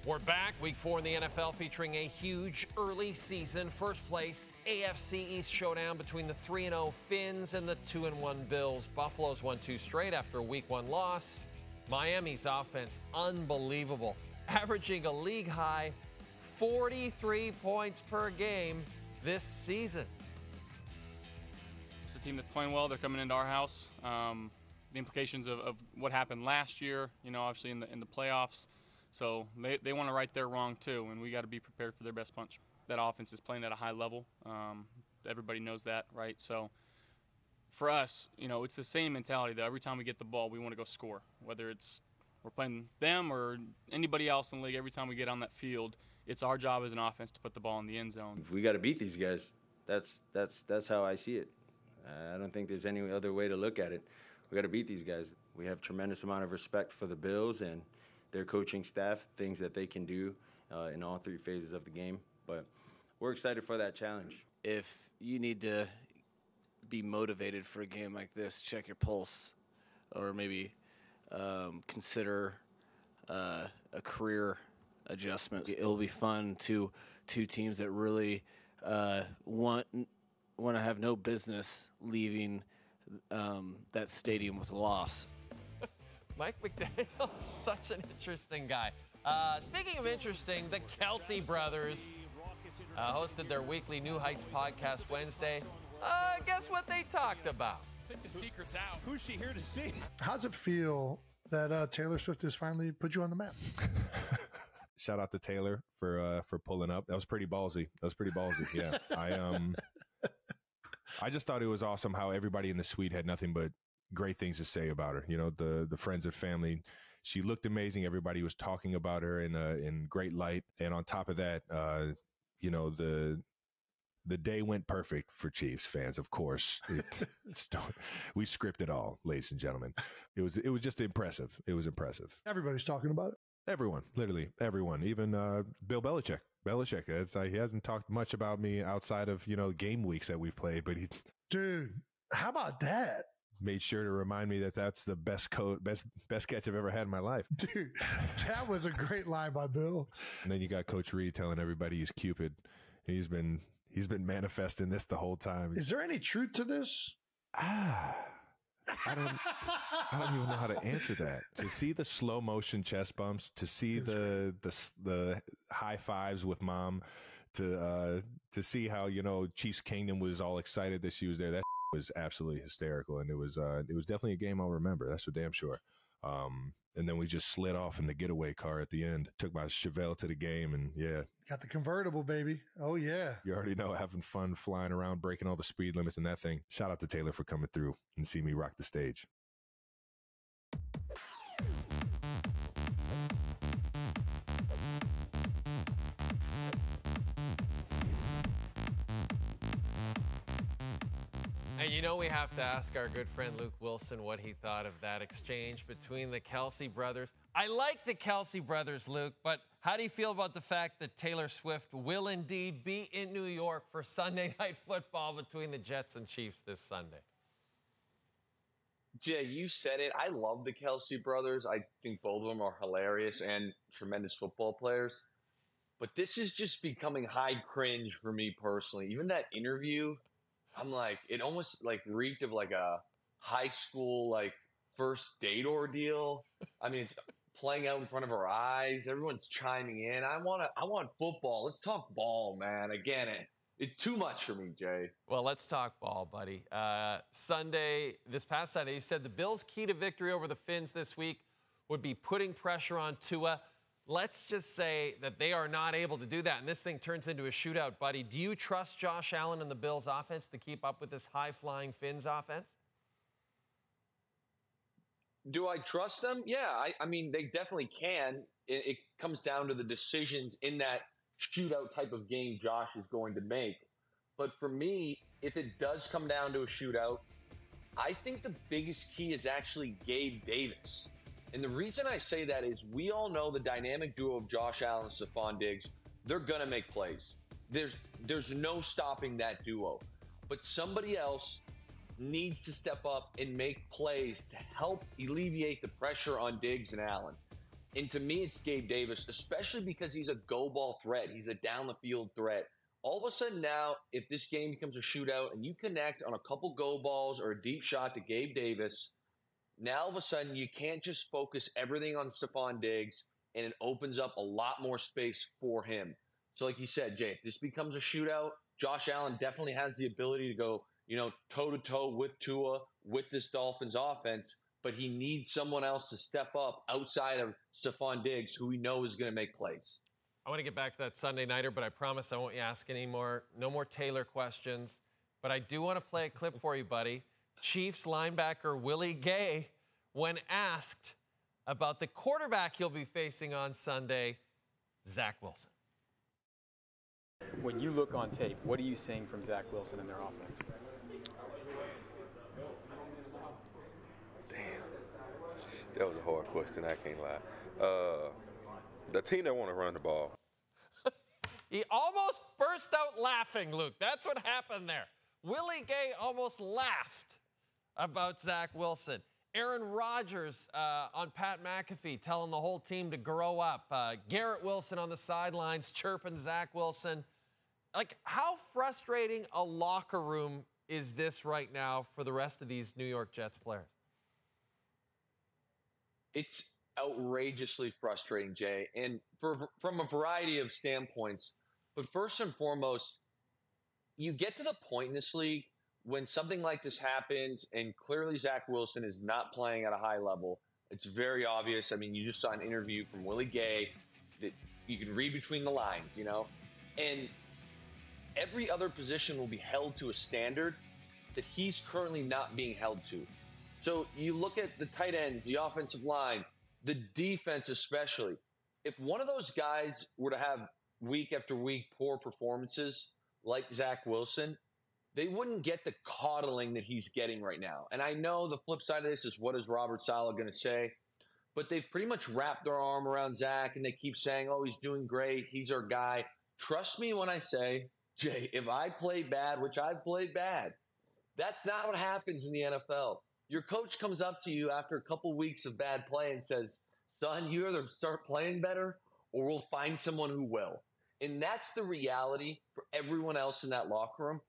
We're back. Week 4 in the NFL featuring a huge early season. First place AFC East showdown between the 3-0 Fins and the 2-1 Bills. Buffalo's won 2 straight after a Week 1 loss. Miami's offense, unbelievable, averaging a league-high 43 points per game this season. It's a team that's playing well. They're coming into our house. The implications of what happened last year, obviously in the playoffs. So they want to right their wrong too, and we got to be prepared for their best punch. That offense is playing at a high level. Everybody knows that, right? So for us, it's the same mentality that every time we get the ball, we want to go score. Whether it's we're playing them or anybody else in the league, every time we get on that field, it's our job as an offense to put the ball in the end zone. We got to beat these guys. That's how I see it. I don't think there's any other way to look at it. We got to beat these guys. We have tremendous amount of respect for the Bills and their coaching staff, things that they can do in all 3 phases of the game. But we're excited for that challenge. If you need to be motivated for a game like this, check your pulse, or maybe consider a career adjustment. It'll be fun to 2 teams that really want to have no business leaving that stadium with a loss. Mike McDaniel's such an interesting guy. Speaking of interesting, the Kelsey brothers hosted their weekly New Heights podcast Wednesday. Guess what they talked about? I think the secret's out. Who's she here to see? How's it feel that Taylor Swift has finally put you on the map? Shout out to Taylor for pulling up. That was pretty ballsy. Yeah. I just thought it was awesome how everybody in the suite had nothing but great things to say about her. The friends and family. She looked amazing. Everybody was talking about her in great light. And on top of that, the day went perfect for Chiefs fans. Of course, we script it all, ladies and gentlemen. It was just impressive. It was impressive. Everybody's talking about it. Everyone, literally everyone, even Bill Belichick. He hasn't talked much about me outside of game weeks that we've played, but dude, how about that? Made sure to remind me that that's the best catch I've ever had in my life. Dude, that was a great line by Bill. And then you got Coach Reed telling everybody he's Cupid. He's been manifesting this the whole time. Is there any truth to this? I don't even know how to answer that. To see the slow motion chest bumps, to see the high fives with mom, to see how Chiefs Kingdom was all excited that she was there. That was absolutely hysterical, and it was definitely a game I'll remember. That's for damn sure. And then we just slid off in the getaway car at the end. Took my Chevelle to the game, and yeah. Got the convertible, baby. Oh, yeah. You already know, having fun flying around, breaking all the speed limits and that thing. Shout out to Taylor for coming through and see me rock the stage. And we have to ask our good friend Luke Willson what he thought of that exchange between the Kelsey brothers. I like the Kelsey brothers, Luke, but how do you feel about the fact that Taylor Swift will indeed be in New York for Sunday Night Football between the Jets and Chiefs this Sunday? Jay, you said it. I love the Kelsey brothers. I think both of them are hilarious and tremendous football players. But this is just becoming high cringe for me personally. Even that interview, I'm like, it almost reeked of a high school first date ordeal. I mean, it's playing out in front of our eyes. Everyone's chiming in. I want football. Let's talk ball, man. Again, it's too much for me, Jay. Well, let's talk ball, buddy. This past Sunday, you said the Bills' key to victory over the Fins this week would be putting pressure on Tua. Let's just say that they are not able to do that, and this thing turns into a shootout, buddy. Do you trust Josh Allen and the Bills' offense to keep up with this high-flying Fins offense? Do I trust them? Yeah, I mean, they definitely can. It comes down to the decisions in that shootout type of game Josh is going to make. But for me, if it does come down to a shootout, I think the biggest key is actually Gabe Davis. And the reason I say that is we all know the dynamic duo of Josh Allen and Stephon Diggs. They're going to make plays. There's no stopping that duo. But somebody else needs to step up and make plays to help alleviate the pressure on Diggs and Allen. And to me, it's Gabe Davis, especially because he's a go ball threat. He's a down the field threat. All of a sudden now, if this game becomes a shootout and you connect on a couple go balls or a deep shot to Gabe Davis, now all of a sudden you can't just focus everything on Stephon Diggs, and it opens up a lot more space for him. So like you said, Jay, if this becomes a shootout, Josh Allen definitely has the ability to go, toe-to-toe with Tua, with this Dolphins offense, but he needs someone else to step up outside of Stephon Diggs, who we know is going to make plays. I want to get back to that Sunday Nighter, but I promise I won't ask any more. No more Taylor questions. But I do want to play a clip for you, buddy. Chiefs linebacker Willie Gay, when asked about the quarterback he'll be facing on Sunday, Zach Wilson. When you look on tape, what are you seeing from Zach Wilson and their offense? Damn. That was a hard question, I can't lie. The team that want to run the ball. He almost burst out laughing, Luke. That's what happened there. Willie Gay almost laughed about Zach Wilson. Aaron Rodgers on Pat McAfee telling the whole team to grow up. Garrett Wilson on the sidelines chirping Zach Wilson. Like, how frustrating a locker room is this right now for the rest of these New York Jets players? It's outrageously frustrating, Jay, and from a variety of standpoints. But first and foremost, you get to the point in this league when something like this happens and clearly Zach Wilson is not playing at a high level. It's very obvious. I mean, you just saw an interview from Willie Gay that you can read between the lines, and every other position will be held to a standard that he's currently not being held to. So you look at the tight ends, the offensive line, the defense especially. If one of those guys were to have week after week poor performances like Zach Wilson, they wouldn't get the coddling that he's getting right now. And I know the flip side of this is, what is Robert Saleh going to say? But they've pretty much wrapped their arm around Zach, and they keep saying, oh, he's doing great, he's our guy. Trust me when I say, Jay, if I played bad, which I've played bad, that's not what happens in the NFL. Your coach comes up to you after a couple weeks of bad play and says, son, you either start playing better or we'll find someone who will. And that's the reality for everyone else in that locker room.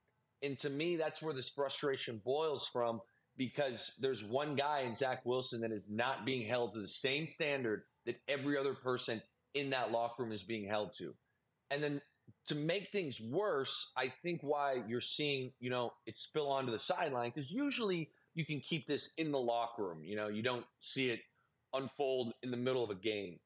And to me, that's where this frustration boils from, because there's one guy in Zach Wilson that is not being held to the same standard that every other person in that locker room is being held to. And then to make things worse, I think why you're seeing, it spill onto the sideline, because usually you can keep this in the locker room. You don't see it unfold in the middle of a game.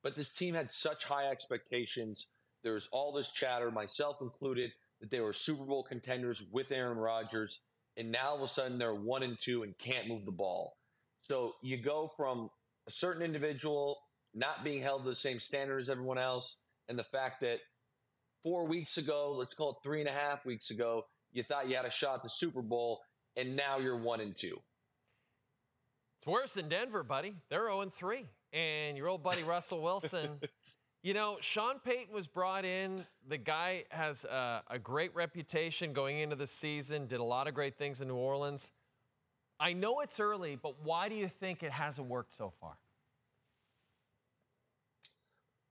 But this team had such high expectations. There was all this chatter, myself included, that they were Super Bowl contenders with Aaron Rodgers, and now all of a sudden they're 1-2 and can't move the ball. So you go from a certain individual not being held to the same standard as everyone else, and the fact that 4 weeks ago, let's call it 3.5 weeks ago, you thought you had a shot at the Super Bowl, and now you're 1-2. It's worse than Denver, buddy. They're 0-3. And your old buddy Russell Wilson, Sean Payton was brought in. The guy has a great reputation going into the season, did a lot of great things in New Orleans. I know it's early, but why do you think it hasn't worked so far?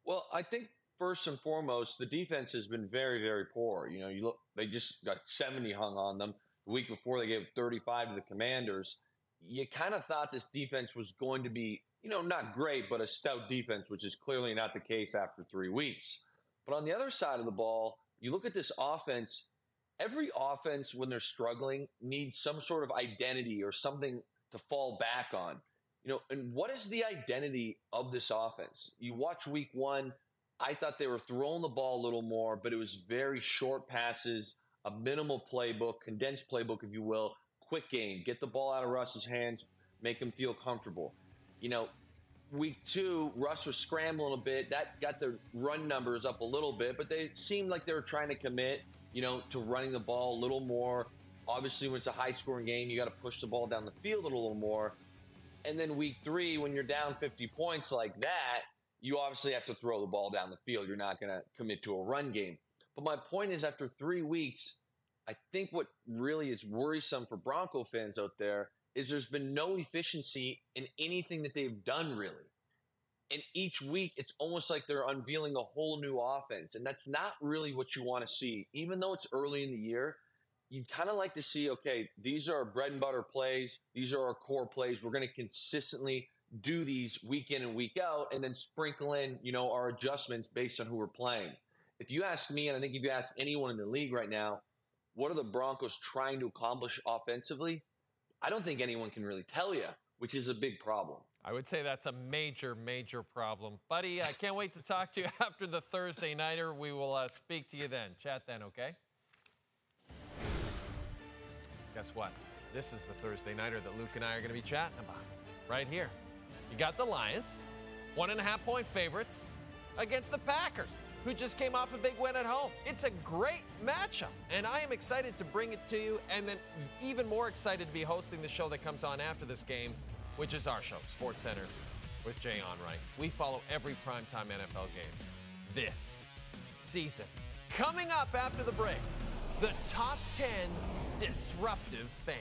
Well, I think first and foremost, the defense has been very, very poor. You look, they just got 70 hung on them. The week before, they gave 35 to the Commanders. You kind of thought this defense was going to be, not great, but a stout defense, which is clearly not the case after 3 weeks. But on the other side of the ball, you look at this offense. Every offense, when they're struggling, needs some sort of identity or something to fall back on. And what is the identity of this offense? You watch week one, I thought they were throwing the ball a little more, but it was very short passes, a minimal playbook, condensed playbook, if you will, quick game, get the ball out of Russ's hands, make him feel comfortable. Week two, Russ was scrambling a bit. That got their run numbers up a little bit, but they seemed like they were trying to commit, to running the ball a little more. Obviously, when it's a high-scoring game, you got to push the ball down the field a little more. And then week three, when you're down 50 points like that, you obviously have to throw the ball down the field. You're not going to commit to a run game. But my point is, after 3 weeks, I think what really is worrisome for Bronco fans out there is there's been no efficiency in anything that they've done, really. And each week, it's almost like they're unveiling a whole new offense. And that's not really what you want to see. Even though it's early in the year, you kind of like to see, okay, these are our bread and butter plays. These are our core plays. We're going to consistently do these week in and week out, and then sprinkle in, our adjustments based on who we're playing. If you ask me, and I think if you ask anyone in the league right now, what are the Broncos trying to accomplish offensively? I don't think anyone can really tell you, which is a big problem. I would say that's a major, major problem. Buddy, I can't wait to talk to you after the Thursday Nighter. We will speak to you then. Chat then, okay? Guess what? This is the Thursday Nighter that Luke and I are going to be chatting about right here. You got the Lions, 1.5-point favorites against the Packers, who just came off a big win at home. It's a great matchup, and I am excited to bring it to you, and then even more excited to be hosting the show that comes on after this game, which is our show, SportsCenter with Jay Onrait. We follow every primetime NFL game this season. Coming up after the break, the top 10 disruptive fans.